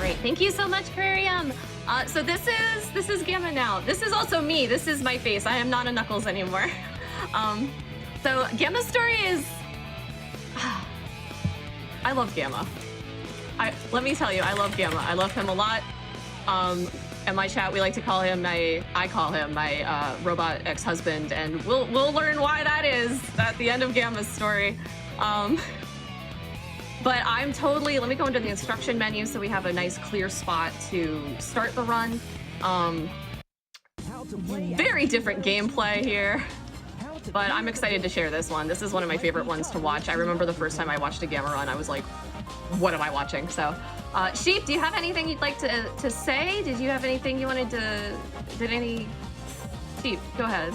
right, thank you so much, Aquarium. So this is Gamma now. This is also me. This is my face. I am not a Knuckles anymore. So Gamma's story is, I love Gamma. Let me tell you, I love Gamma. I love him a lot. In my chat, we like to call him I call him my robot ex-husband, and we'll learn why that is at the end of Gamma's story. But I'm totally, let me go into the instruction menu so we have a nice clear spot to start the run. Very different gameplay here, but I'm excited to share this one. This is one of my favorite ones to watch. I remember the first time I watched a Gamma run, I was like, what am I watching? So, Sheep, do you have anything you'd like to say? Did you have anything you wanted to, Sheep, go ahead.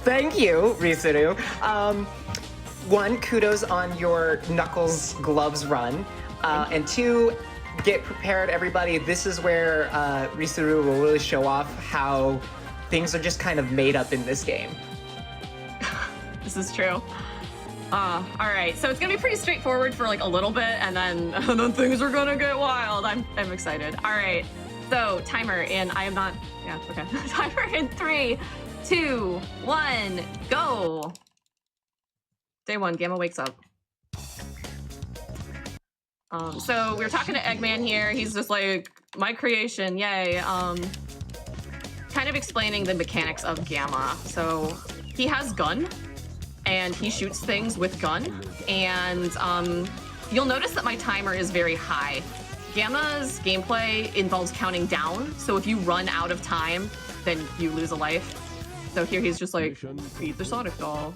Thank you, Risuru. One, kudos on your Knuckles gloves run. And two, get prepared, everybody. This is where Risuru will really show off how things are just kind of made up in this game. This is true. All right, so it's gonna be pretty straightforward for like a little bit, and then things are gonna get wild. I'm excited. All right, so timer in. I am not. Yeah, okay. Timer in 3, 2, 1, go. Day 1, Gamma wakes up. So we were talking to Eggman here. He's just like, my creation, yay. Kind of explaining the mechanics of Gamma. So he has gun, and he shoots things with gun. And you'll notice that my timer is very high. Gamma's gameplay involves counting down. So if you run out of time, then you lose a life. So here he's just like, beat the Sonic doll.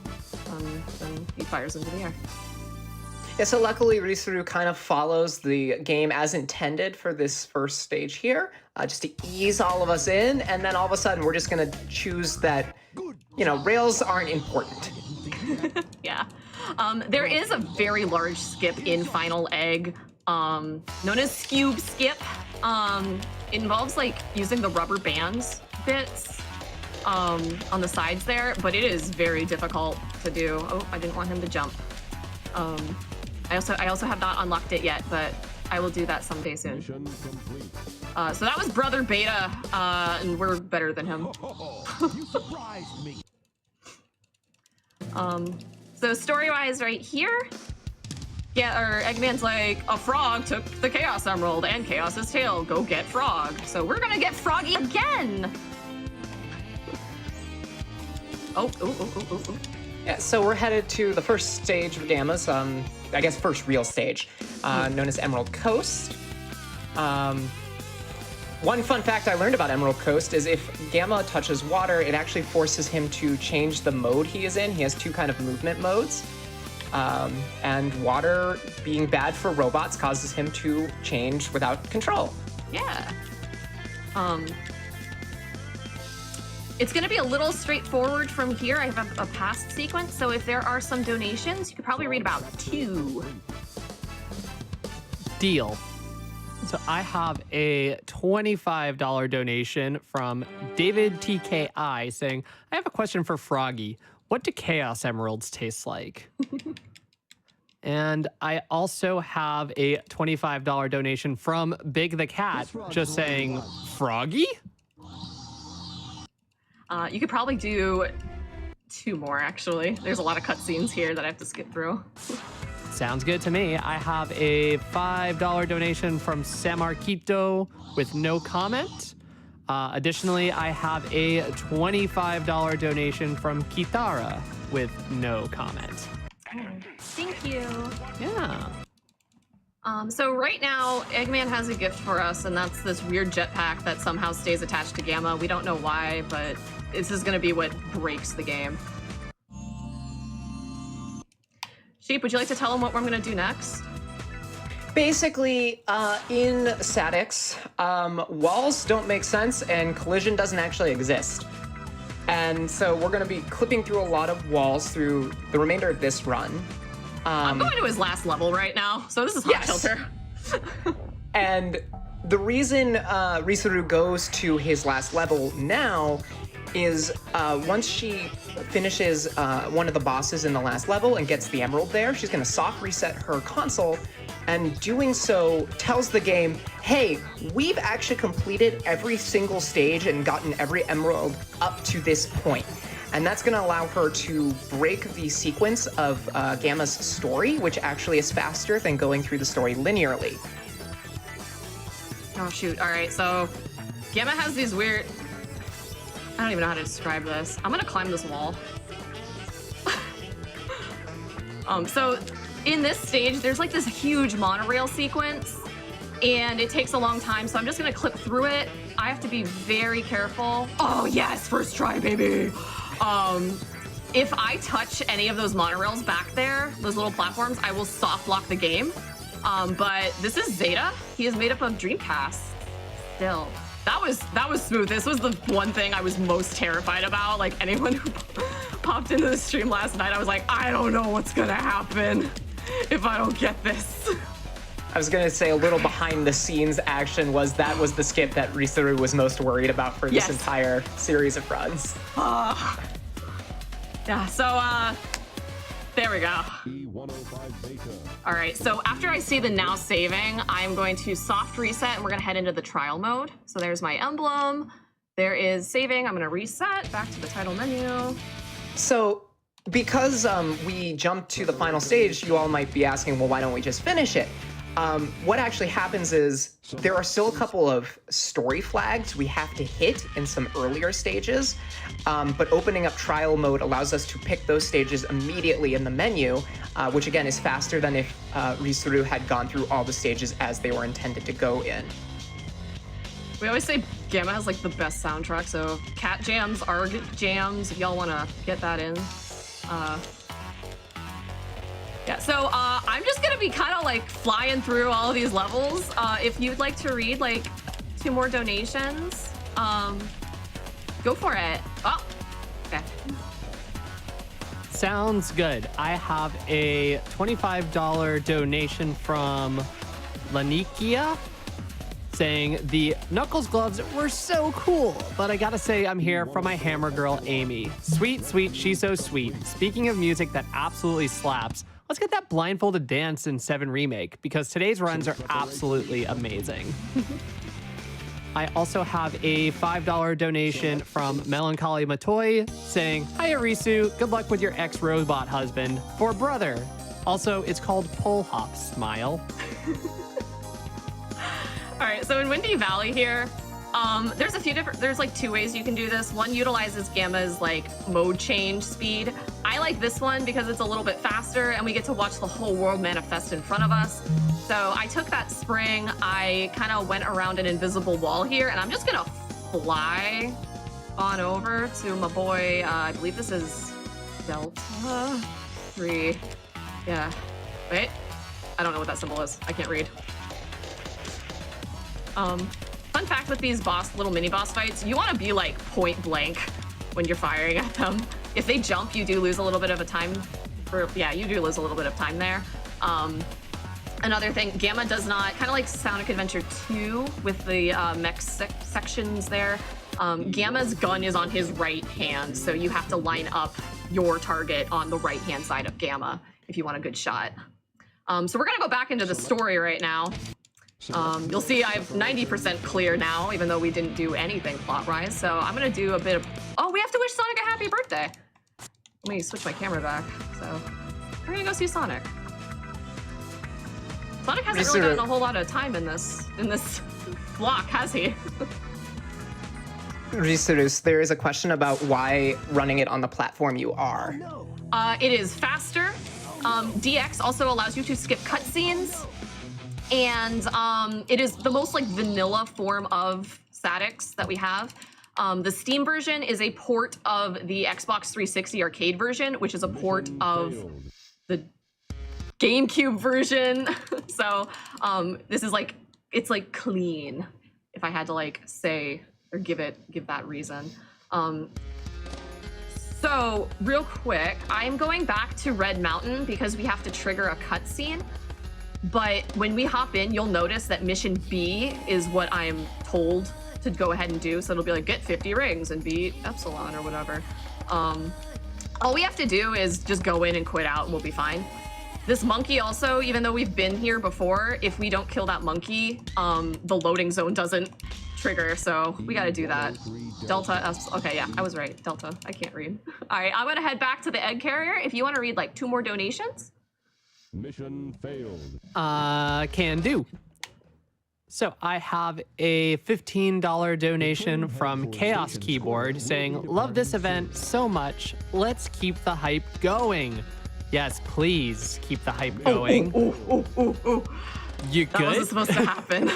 Then he fires into the air. Yeah, so luckily Risuru kind of follows the game as intended for this first stage here, just to ease all of us in, and then all of a sudden we're just gonna choose that, you know, rails aren't important. Yeah. There is a very large skip in Final Egg, known as Skube Skip. It involves like using the rubber bands bits on the sides there, but it is very difficult to do. Oh, I didn't want him to jump. I also have not unlocked it yet, but I will do that someday soon. So that was Brother Beta, and we're better than him. You surprised me. So story-wise right here, yeah, or Eggman's like, a frog took the Chaos Emerald and Chaos's tail, go get Frog. So we're gonna get Froggy again. Oh. Yeah, so we're headed to the first stage of Gamma's, I guess first real stage, known as Emerald Coast. One fun fact I learned about Emerald Coast is if Gamma touches water, it actually forces him to change the mode he is in. He has 2 kind of movement modes. And water being bad for robots causes him to change without control. Yeah. It's gonna be a little straightforward from here. I have a past sequence, so if there are some donations, you could probably read about 2. Deal. So I have a $25 donation from David TKI saying, I have a question for Froggy. What do Chaos Emeralds taste like? And I also have a $25 donation from Big the Cat just saying, Froggy? You could probably do 2 more, actually. There's a lot of cutscenes here that I have to skip through. Sounds good to me. I have a $5 donation from Samarquito with no comment. Additionally, I have a $25 donation from Kitara with no comment. Thank you. Yeah. So right now, Eggman has a gift for us, and that's this weird jetpack that somehow stays attached to Gamma. We don't know why, but this is going to be what breaks the game. Sheep, would you like to tell him what we're going to do next? Basically, in statics, walls don't make sense and collision doesn't actually exist. And so we're going to be clipping through a lot of walls through the remainder of this run. I'm going to his last level right now, so this is Hot Tilter. And the reason Risuru goes to his last level now is once she finishes one of the bosses in the last level and gets the emerald there, she's going to soft reset her console and doing so tells the game, hey, we've actually completed every single stage and gotten every emerald up to this point. And that's going to allow her to break the sequence of Gamma's story, which actually is faster than going through the story linearly. Oh, shoot. All right, so Gamma has these weird... I don't even know how to describe this. I'm gonna climb this wall. So in this stage, there's like this huge monorail sequence, and it takes a long time, so I'm just gonna clip through it. I have to be very careful. Oh, yes, first try, baby. If I touch any of those monorails back there, those little platforms, I will soft lock the game. But this is Zeta. He is made up of Dreamcast. Still, that was smooth. This was the one thing I was most terrified about. Like anyone who popped into the stream last night, I was like, I don't know what's gonna happen if I don't get this. I was gonna say a little behind the scenes action was the skip that Rizuru was most worried about for this entire series of runs. Yeah, so there we go. E-102's beta. All right, so after I see the now saving, I'm going to soft reset and we're gonna head into the trial mode. So there's my emblem, there is saving, I'm gonna reset back to the title menu. So because we jumped to the final stage, you all might be asking, well, why don't we just finish it? What actually happens is there are still a couple of story flags we have to hit in some earlier stages, but opening up trial mode allows us to pick those stages immediately in the menu, which again is faster than if Rizuru had gone through all the stages as they were intended to go in. We always say Gamma has like the best soundtrack, so Cat Jams, Arg Jams, if y'all wanna get that in. Yeah, so I'm just gonna be kind of like flying through all of these levels. If you'd like to read like 2 more donations, go for it. Oh, okay. Sounds good. I have a $25 donation from Lanikia saying the Knuckles gloves were so cool, but I gotta say I'm here for my hammer girl Amy. Sweet, sweet, she's so sweet. Speaking of music that absolutely slaps, let's get that blindfolded dance in 7 Remake, because today's runs are absolutely amazing. I also have a $5 donation from Melancholy Matoy saying, hi Arisu, good luck with your ex-robot husband for brother. Also, it's called Pole Hop Smile. All right, so in Windy Valley here, there's like 2 ways you can do this. One utilizes Gamma's like mode change speed. I like this one because it's a little bit faster and we get to watch the whole world manifest in front of us. So I took that spring, I kind of went around an invisible wall here, and I'm just gonna fly on over to my boy, I believe this is Delta 3. Yeah, wait, I don't know what that symbol is. I can't read. Fun fact with these little mini boss fights, you want to be like point blank when you're firing at them. If they jump, you do lose a little bit of a time. You do lose a little bit of time there. Another thing, Gamma does not, kind of like Sonic Adventure 2 with the mech sections there. Gamma's gun is on his right hand, so you have to line up your target on the right hand side of Gamma if you want a good shot. So we're gonna go back into the story right now. You'll see I have 90% clear now, even though we didn't do anything plot-wise. So I'm gonna do a bit of, oh, we have to wish Sonic a happy birthday. Let me switch my camera back. So we're gonna go see Sonic. Sonic hasn't really gotten a whole lot of time in this block, has he? Rizuru, there is a question about why running it on the platform you are. It is faster. DX also allows you to skip cutscenes. And it is the most like vanilla form of Statics that we have. The Steam version is a port of the Xbox 360 arcade version, which is a port of the GameCube version. So this is like, it's like clean, if I had to like say or give that reason. So real quick, I'm going back to Red Mountain because we have to trigger a cutscene. But when we hop in, you'll notice that mission B is what I am told to go ahead and do. So it'll be like, get 50 rings and beat Epsilon or whatever. All we have to do is just go in and quit out and we'll be fine. This monkey also, even though we've been here before, if we don't kill that monkey, the loading zone doesn't trigger, so we gotta do that. Delta S, okay, yeah, I was right, Delta, I can't read. All right, I'm gonna head back to the egg carrier. If you wanna read like 2 more donations. Mission failed. Can do. So I have a $15 donation from Chaos Keyboard saying, love this event so much. Let's keep the hype going. Yes, please keep the hype going. You good? That wasn't supposed to happen.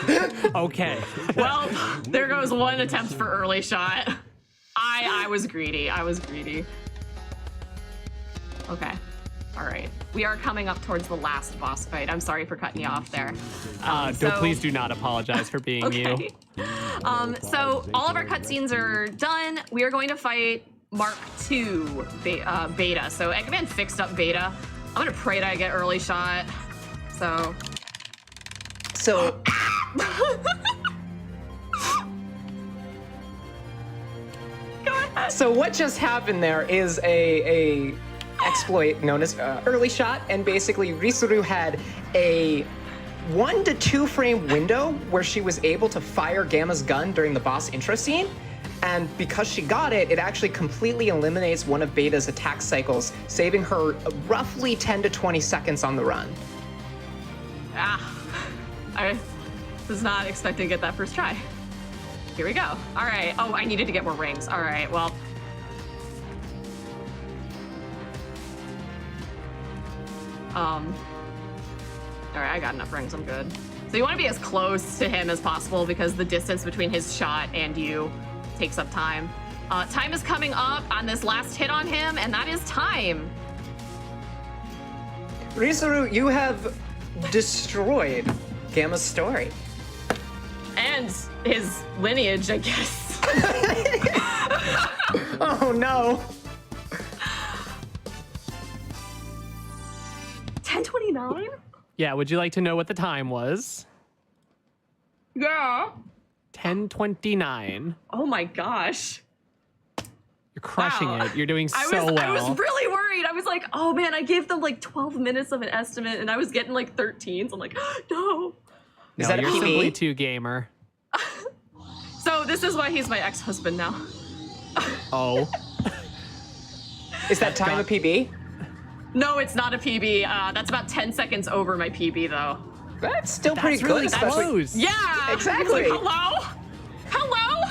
Okay. Well, there goes one attempt for early shot. I was greedy. I was greedy. Okay. All right. We are coming up towards the last boss fight. I'm sorry for cutting you off there. Please do not apologize for being you. So all of our cutscenes are done. We are going to fight Mark II beta. So Eggman fixed up beta. I'm gonna pray that I get early shot. So go ahead. So what just happened there is a exploit known as early shot, and basically Risuru had a 1 to 2 frame window where she was able to fire Gamma's gun during the boss intro scene. And because she got it, it actually completely eliminates one of Beta's attack cycles, saving her roughly 10 to 20 seconds on the run. I was not expecting to get that first try. Here we go. All right. Oh, I needed to get more rings. All right, well. All right, I got enough rings, I'm good. So you want to be as close to him as possible because the distance between his shot and you takes up time. Time is coming up on this last hit on him, and that is time. Risuru, you have destroyed Gamma's story. And his lineage, I guess. Oh no. 10:29? Yeah, would you like to know what the time was? Yeah. 10:29. Oh my gosh. You're crushing Wow. it. You're doing so well. I was really worried. I was like, oh man, I gave them like 12 minutes of an estimate and I was getting like 13. So I'm like, no. Is No, that a you're PB? simply too gamer. So this is why he's my ex-husband now. Oh. Is that time a PB? No, it's not a PB. That's about 10 seconds over my PB though. That's still pretty That's really good, especially. close. Yeah. Exactly. It's like, hello? Hello?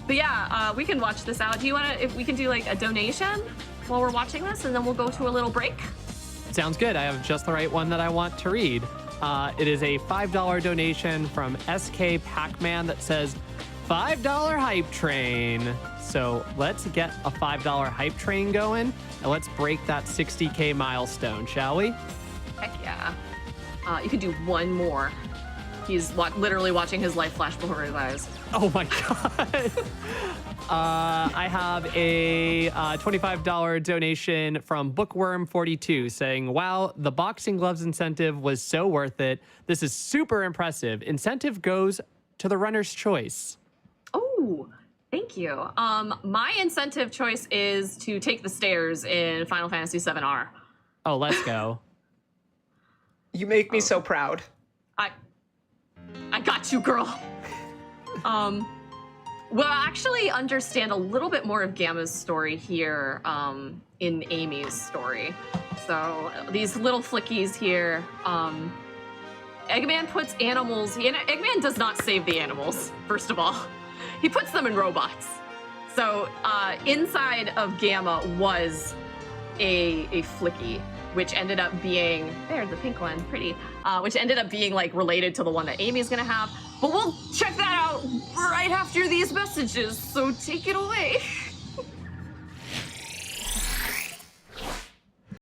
But yeah, we can watch this out. Do you want to, if we can do like a donation while we're watching this and then we'll go to a little break? Sounds good. I have just the right one that I want to read. It is a $5 donation from SK Pac-Man that says, $5 hype train. So let's get a $5 hype train going and let's break that 60K milestone, shall we? Heck yeah. You could do one more. He's literally watching his life flash before his eyes. Oh my God. I have a $25 donation from Bookworm42 saying, wow, the boxing gloves incentive was so worth it. This is super impressive. Incentive goes to the runner's choice. Oh, thank you. My incentive choice is to take the stairs in Final Fantasy VII-R. Oh, let's go. You make me so proud. I got you, girl. Well, I actually understand a little bit more of Gamma's story here in Amy's story. So these little flickies here, Eggman puts animals, Eggman does not save the animals, first of all. He puts them in robots. So inside of Gamma was a flicky, which ended up being, there, the pink one, pretty, which ended up being like related to the one that Amy's gonna have. But we'll check that out right after these messages, so take it away.